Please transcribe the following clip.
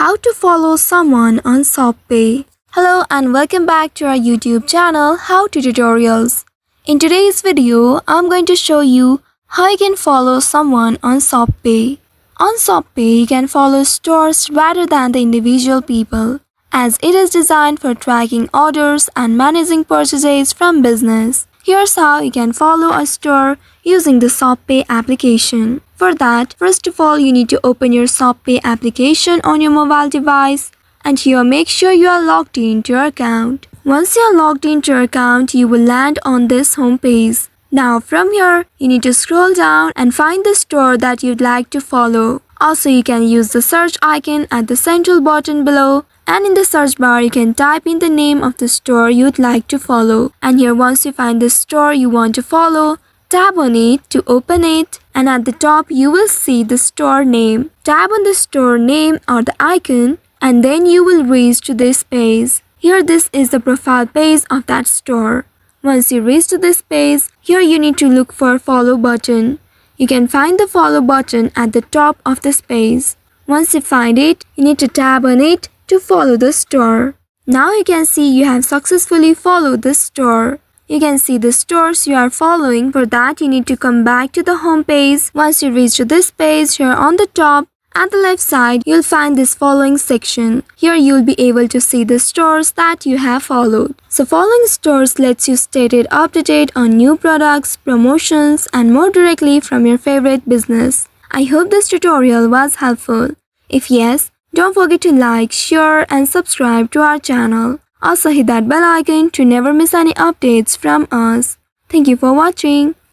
How to follow someone on ShopPay. Hello and welcome back to our YouTube channel How to Tutorials. In today's video, I'm going to show you how you can follow someone on ShopPay. On ShopPay, you can follow stores rather than the individual people, as it is designed for tracking orders and managing purchases from business. Here's how you can follow a store using the ShopPay application. For that, first of all, you need to open your ShopPay application on your mobile device, and here make sure you are logged into your account. Once you are logged into your account, you will land on this home page. Now from here, you need to scroll down and find the store that you'd like to follow. Also, you can use the search icon at the central button below, and in the search bar you can type in the name of the store you'd like to follow. And here, once you find the store you want to follow, tap on it to open it, and at the top you will see the store name. Tap on the store name or the icon, and then you will reach to this page. Here, this is the profile page of that store. Once you reach to this page, here you need to look for follow button. You can find the follow button at the top of this page. Once you find it, you need to tap on it to follow the store. Now you can see you have successfully followed the store. You can see the stores you are following. For that, you need to come back to the home page. Once you reach to this page, here on the top, at the left side, you'll find this following section. Here you'll be able to see the stores that you have followed. So following stores lets you stay updated on new products, promotions, and more directly from your favorite business. I hope this tutorial was helpful. If yes, don't forget to like, share, and subscribe to our channel. Also hit that bell icon to never miss any updates from us. Thank you for watching.